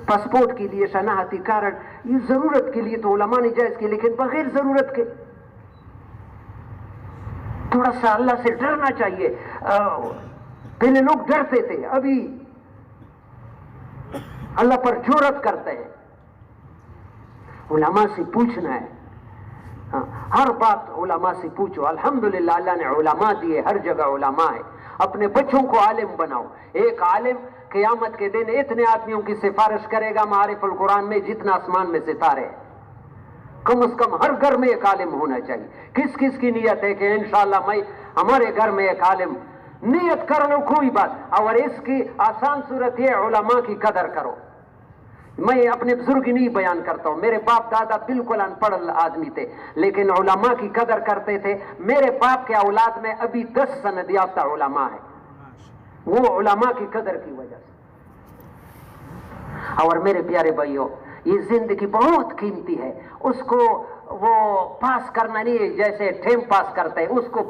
پاسپورٹ کے لیے, شناختی کارڈ, یہ ضرورت کے لیے تو علماء نے جائز کی, لیکن بغیر ضرورت کے تھوڑا سا اللہ سے ڈرنا چاہیے. پہلے لوگ ڈرتے تھے, ابھی اللہ پر جرأت کرتے ہیں. علماء سے پوچھنا ہے, ہر بات علماء سے پوچھو. الحمدللہ اللہ نے علماء دیے, ہر جگہ علماء ہے. اپنے بچوں کو عالم بناؤ. ایک عالم قیامت کے دن اتنے آدمیوں کی سفارش کرے گا معارف القرآن میں جتنا آسمان میں ستارے ہیں. کم از کم ہر گھر میں ایک عالم ہونا چاہیے. کس کس کی نیت ہے کہ انشاءاللہ میں ہمارے گھر میں ایک عالم, نیت کر لو کوئی بات. اور اس کی آسان صورت یہ علماء کی قدر کرو. میں اپنے بزرگ نہیں بیان کرتا ہوں, میرے باپ دادا بالکل ان پڑھ آدمی تھے لیکن علماء کی قدر کرتے تھے. میرے باپ کے اولاد میں ابھی 10 سند یافتہ علماء ہیں, وہ علماء کی قدر کی وجہ سے. اور میرے پیارے بھائیوں, یہ زندگی بہت قیمتی ہے, اس کو وہ پاس کرنا نہیں ہے جیسے ٹائم پاس کرتے ہیں. اس کو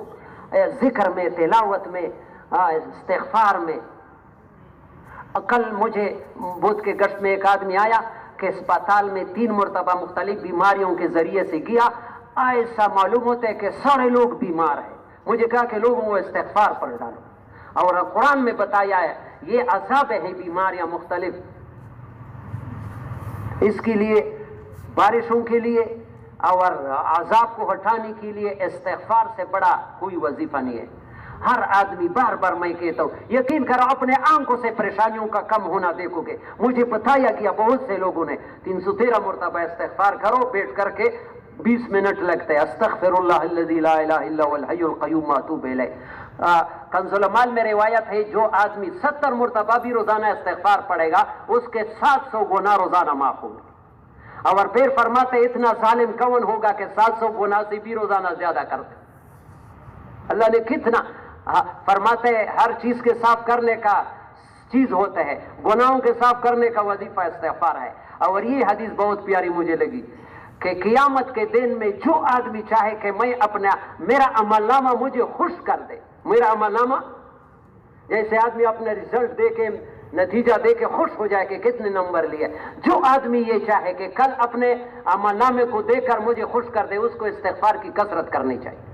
ذکر میں, تلاوت میں, استغفار میں. کل مجھے بدھ کے گشت میں ایک آدمی آیا کہ اسپتال میں 3 مرتبہ مختلف بیماریوں کے ذریعے سے گیا. ایسا معلوم ہوتا ہے کہ سارے لوگ بیمار ہیں. مجھے کہا کہ لوگوں کو استغفار پڑھ ڈالو, اور قرآن میں بتایا ہے یہ عذاب ہے بیماریاں مختلف. اس کے لیے بارشوں کے لیے اور عذاب کو ہٹانے کے لیے استغفار سے بڑا کوئی وظیفہ نہیں ہے. ہر آدمی, بار بار میں کہتا ہوں, یقین کرو اپنے آنکھوں سے پریشانیوں کا کم ہونا دیکھو گے. مجھے بتایا کیا بہت سے لوگوں نے 313 مرتبہ استغفار کرو, بیٹھ کر کے 20 منٹ لگتے ہیں. استغفر اللہ الذی لا الہ الا هو الحی القیوم واتوب الیہ. کنز المال میں روایت ہے جو آدمی 70 مرتبہ بھی روزانہ استغفار پڑھے گا اس کے 700 گناہ روزانہ معاف ہوں گے. اور پھر فرماتے اتنا ظالم کون ہوگا کہ 700 گناہ سے بھی روزانہ زیادہ کرتے. اللہ نے کتنا فرماتے ہیں ہر چیز کے صاف کرنے کا چیز ہوتا ہے, گناہوں کے صاف کرنے کا وظیفہ استغفار ہے. اور یہ حدیث بہت پیاری مجھے لگی کہ قیامت کے دن میں جو آدمی چاہے کہ میں میرا عمل نامہ مجھے خوش کر دے, میرا عمل نامہ, جیسے آدمی اپنا رزلٹ دے کے نتیجہ دے کے خوش ہو جائے کہ کتنے نمبر لیے, جو آدمی یہ چاہے کہ کل اپنے عمل نامے کو دے کر مجھے خوش کر دے, اس کو استغفار کی کثرت کرنی چاہیے.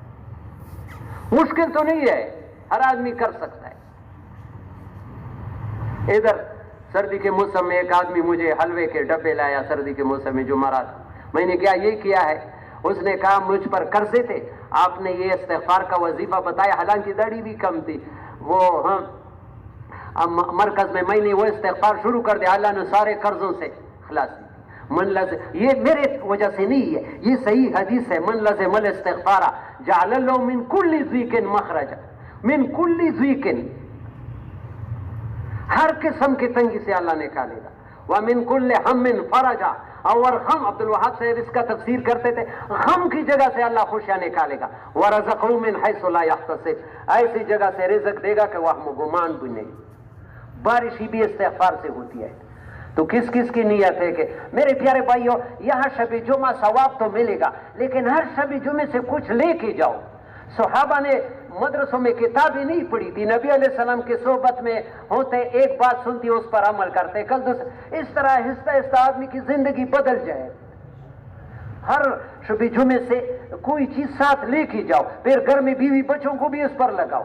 مشکل تو نہیں ہے, ہر آدمی کر سکتا ہے. ادھر سردی کے موسم میں ایک آدمی مجھے حلوے کے ڈبے لایا, سردی کے موسم میں جمعرات. میں نے کیا یہ کیا ہے, اس نے کہا مجھ پر قرضے تھے, آپ نے یہ استغفار کا وظیفہ بتایا, حالانکہ داڑھی بھی کم تھی. وہ مرکز میں نے وہ استغفار شروع کر دیا, اللہ نے سارے قرضوں سے خلاص دی. من لازم, یہ میرے وجہ سے نہیں ہے, یہ صحیح حدیث ہے. من لازم الاستغفار جعل اللہ من کل ضیق مخرجا, من کل ضیق, ہر قسم کی تنگی سے اللہ نکالے گا. ومن کل ہم فرجا, اور غم, عبد الوہاب صاحب اس کا تفسیر کرتے تھے, غم کی جگہ سے اللہ خوشیاں نکالے گا. ورزقہ من حیث لا یحتسب, ایسی جگہ سے رزق دے گا کہ وہم و گمان بھی نہیں. بارش بھی استغفار سے ہوتی ہے. تو کس کس کی نیت ہے کہ میرے پیارے بھائیوں, یہاں شب جمعہ ثواب تو ملے گا, لیکن ہر شب جمعے سے کچھ لے کے جاؤ. صحابہ نے مدرسوں میں کتابیں نہیں پڑھی تھی, نبی علیہ السلام کی صحبت میں ہوتے, ایک بات سنتی اس پر عمل کرتے, کل اس طرح آہستہ آہستہ آدمی کی زندگی بدل جائے. ہر شب جمعے سے کوئی چیز ساتھ لے کے جاؤ, پھر گھر میں بیوی بچوں کو بھی اس پر لگاؤ.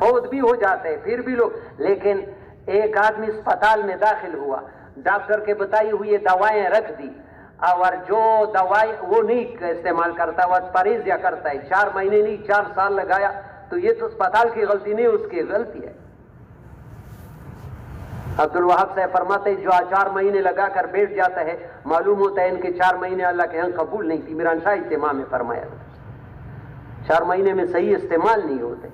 فوت بھی ہو جاتے ہیں پھر بھی لوگ. لیکن ایک آدمی اسپتال میں داخل ہوا, ڈاکٹر کے بتائی ہوئی دوائیں رکھ دی, اور جو دوائی وہ نہیں استعمال کرتا, وہ پرہیز کرتا ہے, 4 مہینے نہیں 4 سال لگایا, تو یہ تو اسپتال کی غلطی نہیں, اس کی غلطی ہے. عبد الوہاب صاحب فرماتے جو 4 مہینے لگا کر بیٹھ جاتا ہے, معلوم ہوتا ہے ان کے 4 مہینے اللہ کے یہاں قبول نہیں تھی. میران شاہ اجتماع میں فرمایا 4 مہینے میں صحیح استعمال نہیں ہوتے,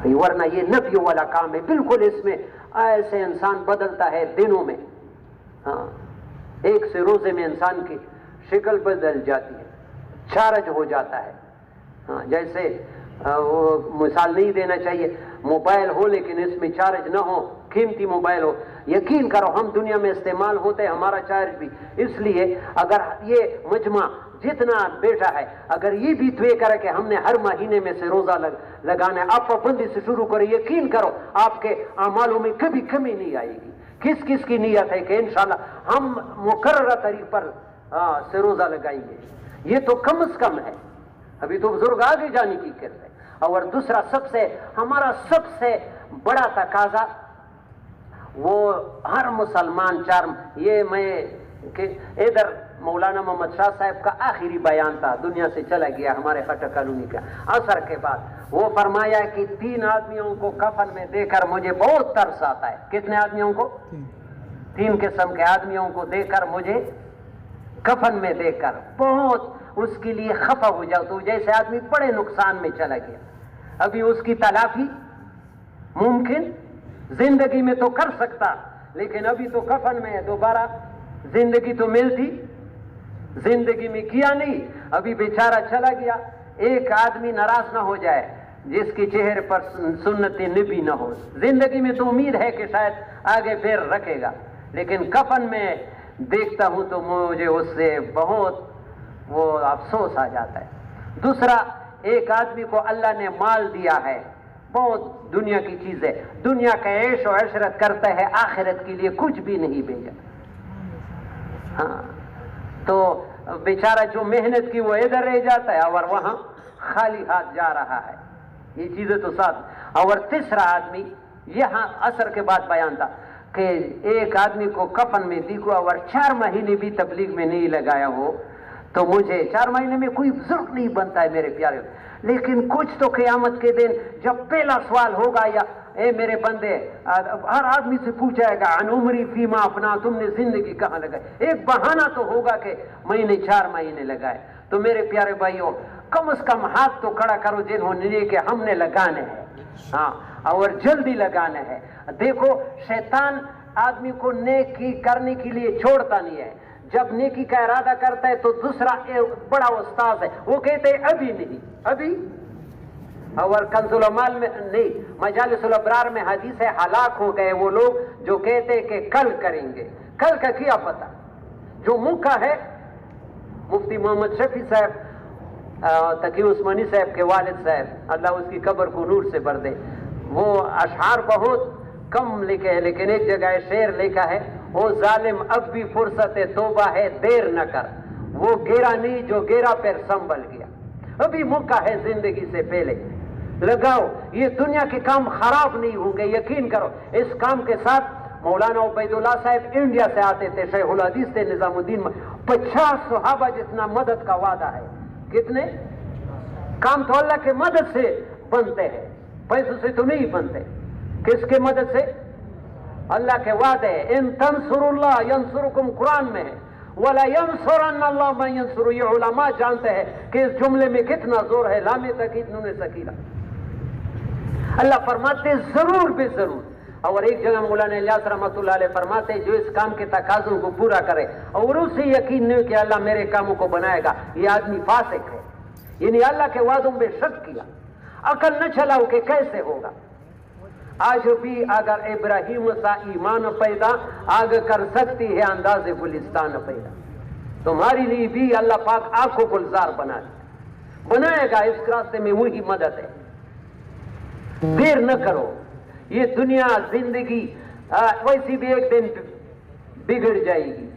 ورنہ یہ نبی والا کام ہے بالکل. اس میں ایسے انسان بدلتا ہے دنوں میں. ہاں, ایک سے روزے میں انسان کی شکل بدل جاتی ہے, چارج ہو جاتا ہے. ہاں, جیسے وہ مثال نہیں دینا چاہیے, موبائل ہو لیکن اس میں چارج نہ ہو, قیمتی موبائل ہو, یقین کرو ہم دنیا میں استعمال ہوتے ہیں, ہمارا چارج بھی. اس لیے اگر یہ مجمع جتنا بیٹھا ہے, اگر یہ بھی طے کرے کہ ہم نے ہر مہینے میں سے روزہ لگانا ہے, آپ پابندی سے شروع کریں, یقین کرو آپ کے اعمالوں میں کبھی کمی نہیں آئے گی. کس کس کی نیت ہے کہ انشاءاللہ ہم مقررہ طریق پر سے روزہ لگائیں گے, یہ تو کم از کم ہے. ابھی تو بزرگ آگے جانے کی کر رہے. اور دوسرا ہمارا سب سے بڑا تقاضا, وہ ہر مسلمان یہ میں کہ ادھر مولانا محمد شاہ صاحب کا آخری بیان تھا, دنیا سے چلا گیا ہمارے خٹک کالونی کا عصر کے بعد. وہ فرمایا کہ 3 آدمیوں کو کفن میں دے کر مجھے بہت ترس آتا ہے. کتنے آدمیوں کو؟ 3 قسم کے آدمیوں کو دے کر مجھے کفن میں دے کر بہت اس کے لیے خفا ہو جاؤ. تو جیسے آدمی بڑے نقصان میں چلا گیا, ابھی اس کی تلافی ممکن زندگی میں تو کر سکتا, لیکن ابھی تو کفن میں دوبارہ زندگی تو ملتی, زندگی میں کیا نہیں, ابھی بیچارہ چلا گیا. ایک آدمی ناراض نہ ہو جائے جس کے چہرے پر سنت نبی نہ ہو. زندگی میں تو امید ہے کہ شاید آگے پھر رکھے گا, لیکن کفن میں دیکھتا ہوں تو مجھے اس سے بہت وہ افسوس آ جاتا ہے. دوسرا, ایک آدمی کو اللہ نے مال دیا ہے, بہت دنیا کی چیزیں, دنیا کا عیش و عشرت کرتا ہے, آخرت کے لیے کچھ بھی نہیں بھیجا. ہاں, تو بیچارہ جو محنت کی وہ ادھر رہ جاتا ہے اور وہاں خالی ہاتھ جا رہا ہے. یہ چیزیں تو ساتھ. اور تیسرا آدمی, یہاں عصر کے بعد بیان تھا کہ ایک آدمی کو کفن میں دیکھو اور 4 مہینے بھی تبلیغ میں نہیں لگایا ہو, تو مجھے 4 مہینے میں کوئی بزرگ نہیں بنتا ہے میرے پیارے, لیکن کچھ تو قیامت کے دن جب پہلا سوال ہوگا, یا اے میرے بندے, ہر آدمی سے پوچھا جائے گا عن عمری فیما افنا, تم نے زندگی کہاں لگائی. ایک بہانہ تو ہوگا کہ میں نے 4 مہینے لگائے. تو میرے پیارے بھائیوں, کم از کم ہاتھ تو کھڑا کرو جنہوں نے کہ ہم نے لگانے ہیں, ہاں, اور جلدی لگانے ہیں. دیکھو شیطان آدمی کو نیکی کرنے کے لیے چھوڑتا نہیں ہے. جب نیکی کا ارادہ کرتا ہے تو دوسرا بڑا استاذ ہے, وہ کہتے ہیں ابھی نہیں, ابھی. اور کنز العمال میں نہیں, مجالس الابرار میں حدیث ہے, ہلاک ہو گئے وہ لوگ جو کہتے کہ کل کریں گے. کل کا کیا پتہ. جو موقع ہے, مفتی محمد شفیع صاحب تقی عثمانی صاحب کے والد صاحب, اللہ اس کی قبر کو نور سے بھر دے, وہ اشعار بہت کم لکھے ہیں, لیکن ایک جگہ شعر لکھا ہے, وہ ظالم اب بھی فرصت توبہ ہے دیر نہ کر, وہ گیرا نہیں جو گیرا پھر سنبھل گیا. ابھی موقع ہے زندگی سے پہلے لگاؤ, یہ دنیا کے کام خراب نہیں ہوں گے, یقین کرو. اس کام کے ساتھ مولانا عبید اللہ صاحب انڈیا سے آتے تھے, شیخ الحدیث تھے نظام الدین, 50 صحابہ جتنا مدد کا وعدہ ہے. کتنے کام تو اللہ کے مدد سے بنتے ہیں, پیسوں سے تو نہیں بنتے. کس کے مدد سے؟ اللہ کے وعدے, ان تنصروا اللہ ینصرکم, قرآن میں ہے, وَلَا يَنصُرَنَّ اللَّهُ مَن يَنصُرُ. یہ علماء جانتے ہیں کہ اس جملے میں کتنا زور ہے, لام تاکید نون سکینہ. اللہ فرماتے ضرور بے ضرور. اور ایک جگہ مولانا الیاس رحمۃ اللہ علیہ فرماتے جو اس کام کے تقاضوں کو پورا کرے اور اسے یقین نہیں کہ اللہ میرے کاموں کو بنائے گا, یہ آدمی فاسق ہے. یعنی اللہ کے وعدوں میں شک کیا, عقل نہ چلاؤ کہ کیسے ہوگا. آج بھی اگر ابراہیم سا ایمان پیدا آگ کر سکتی ہے انداز گلستان پیدا. تمہارے لیے بھی اللہ پاک آگ کو گلزار بنائے گا. اس راستے میں وہی مدد ہے. دیر نہ کرو. یہ دنیا زندگی ویسی بھی ایک دن بگڑ جائے گی,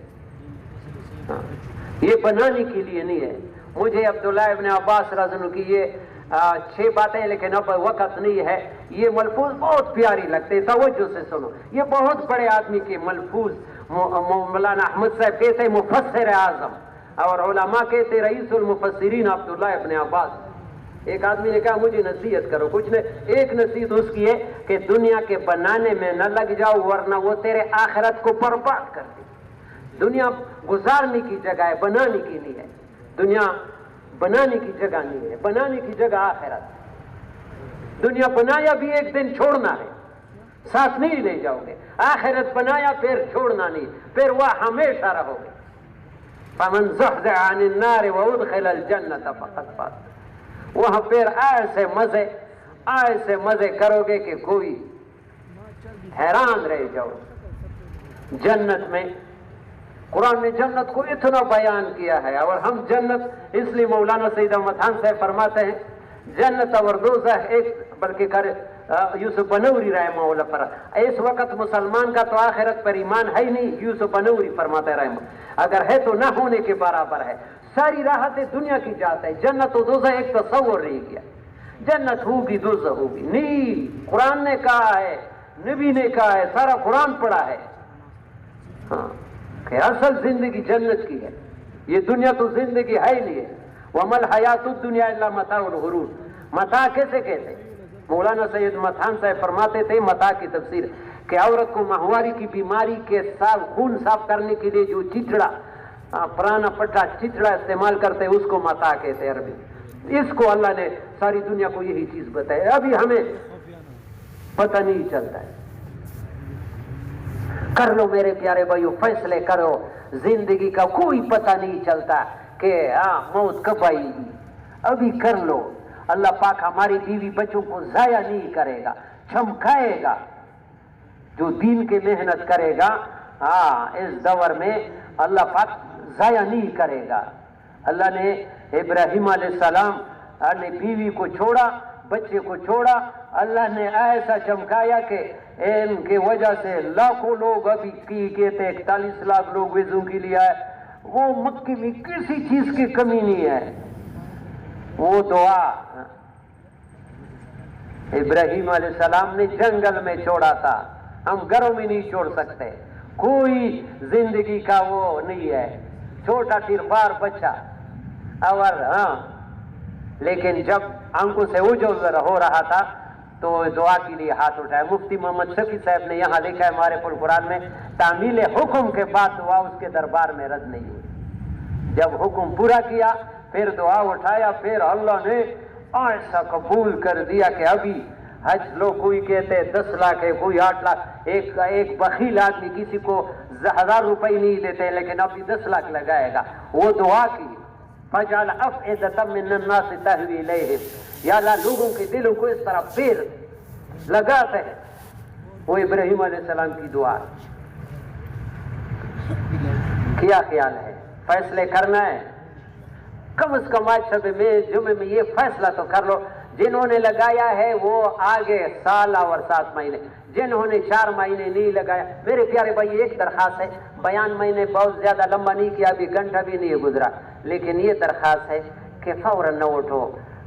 یہ بنانے کے لیے نہیں ہے. مجھے عبداللہ ابن عباس رضی اللہ عنہ کی یہ 6 باتیں، لیکن اب وقت نہیں ہے. یہ ملفوظ بہت پیاری لگتے، توجہ سے سنو. یہ بہت بڑے آدمی کے ملفوظ. مولانا احمد صاحب کہتے مفسر اعظم، اور علماء کہتے رئیس المفسرین عبداللہ ابن عباس. ایک آدمی نے کہا مجھے نصیحت کرو. کچھ نے ایک نصیحت اس کی ہے کہ دنیا کے بنانے میں نہ لگ جاؤ، ورنہ وہ تیرے آخرت کو برباد کر دے. دنیا گزارنے کی جگہ ہے، بنانے کی نہیں ہے. دنیا بنانے کی جگہ نہیں ہے، بنانے کی جگہ آخرت. دنیا بنایا بھی ایک دن چھوڑنا ہے، ساتھ نہیں لے جاؤ گے. آخرت بنایا پھر چھوڑنا نہیں، پھر وہ ہمیشہ رہو گے. فمن زحزح عن النار وادخل الجنة فقد فاز. وہاں پھر ایسے مزے کرو گے کہ کوئی حیران رہ جاؤ. جنت میں قرآن نے جنت کو اتنا بیان کیا ہے، اور ہم جنت اس لیے مولانا سید احمد خان صاحب فرماتے ہیں جنت اور دوزخ ایک، بلکہ یوسف بنوری رحمہ اللہ پر اس وقت مسلمان کا تو آخرت پر ایمان ہے ہی نہیں. یوسف بنوری فرماتے ہیں رحمہ، اگر ہے تو نہ ہونے کے برابر ہے. ساری راحتیں دنیا کی جاتا ہے. جنت و دوزخ ایک تصور رہ گیا. جنت ہوگی دوزخ ہوگی نہیں. قرآن نے کہا ہے، نبی نے کہا ہے، سارا قرآن پڑھا ہے. ہاں کہ اصل زندگی جنت کی ہے. یہ دنیا تو زندگی ہے ہی نہیں ہے. وَمَا الْحَيَاةُ الدُّنْيَا إِلَّا مَتَاعُ الْغُرُورِ. متاع کیسے کہتے ہیں؟ مولانا سید متھان صاحب فرماتے تھے متاع کی تفسیر کہ عورت کو ماہواری کی بیماری کے ساتھ خون صاف کرنے کے لیے جو چچڑا، پرانا پٹھا چچڑا استعمال کرتے اس کو متاع کہتے ہیں عربی. اس کو اللہ نے ساری دنیا کو یہی چیز بتائی. ابھی ہمیں پتہ نہیں چلتا ہے. کر لو میرے پیارے بھائیو، فیصلے کرو. زندگی کا کوئی پتہ نہیں چلتا کہ موت کب آئے گی. ابھی کر لو. اللہ پاک ہماری بیوی بچوں کو ضائع نہیں کرے گا، چمکائے گا. جو دین کی محنت کرے گا اس دور میں اللہ پاک ضائع نہیں کرے گا. اللہ نے ابراہیم علیہ السلام نے بیوی کو چھوڑا، بچے کو چھوڑا. اللہ نے ایسا چمکایا کہ ان کی وجہ سے لاکھوں لوگ ابھی کہتے 41 لاکھ لوگ وضو کے لیے آئے. وہ مکے میں کسی چیز کی کمی نہیں ہے. وہ دعا ابراہیم علیہ السلام نے جنگل میں چھوڑا تھا، ہم گھروں میں نہیں چھوڑ سکتے. کوئی زندگی کا وہ نہیں ہے، چھوٹا ٹربار بچہ. اور لیکن جب آنکھوں سے اجل ہو رہا تھا تو دعا کے لیے ہاتھ اٹھایا. مفتی محمد شفیع صاحب نے یہاں لکھا ہے ہمارے قرآن میں، تعمیل حکم کے بعد دعا اس کے دربار میں رد نہیں ہوئی. جب حکم پورا کیا پھر دعا اٹھایا، پھر اللہ نے ایسا قبول کر دیا کہ ابھی حج لوگ کوئی کہتے 10 لاکھ ہے، کوئی 8 لاکھ. ایک بخیل آدمی کسی کو 1000 روپے نہیں دیتے، لیکن ابھی 10 لاکھ لگائے گا. وہ دعا کی فَجْعَلْ أَفْئِدَةً مِّنَ النَّاسِ تَهْوِي إِلَيْهِمْ. یا اللہ لوگوں کے دلوں کو اس طرح پیر لگاتے ہیں. وہ ابراہیم علیہ السلام کی دعا. کیا خیال ہے؟ فیصلے کرنا ہے. کم از کم آج شب میں جمعے میں یہ فیصلہ تو کر لو. جنہوں نے لگایا ہے وہ آگے سال اور 7 مہینے، جنہوں نے 4 مہینے نہیں لگایا. میرے پیارے بھائی ایک درخواست ہے، بیان میں نے بہت زیادہ لمبا نہیں کیا، ابھی گھنٹہ بھی نہیں گزرا، لیکن یہ درخواست ہے کہ فوراً نہ اٹھو.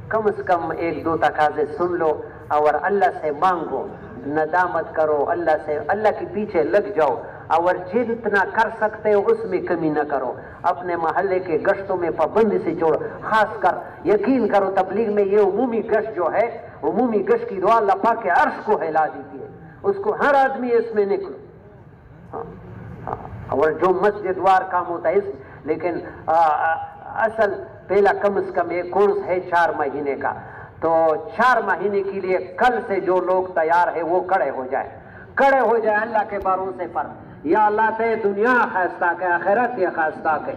کم از کم 1-2 تقاضے سن لو اور اللہ سے مانگو، ندامت کرو، اللہ سے، اللہ کے پیچھے لگ جاؤ، اور جتنا کر سکتے ہو اس میں کمی نہ کرو. اپنے محلے کے گشتوں میں پابندی سے چھوڑو. خاص کر یقین کرو تبلیغ میں یہ عمومی گشت جو ہے، عمومی گشت کی دعا اللہ پاک کے عرش کو ہلا دیتی ہے. اس کو ہر آدمی اس میں نکلو. اور جو مسجد وار کام ہوتا ہے اس، لیکن اصل پہلا کم از کم ایک کورس ہے 4 مہینے کا. تو 4 مہینے کے لیے کل سے جو لوگ تیار ہے وہ کھڑے ہو جائے اللہ کے بھروسے پر. یا اللہ تے دنیا خاصتا کے آخرت یہ خاصتا کے.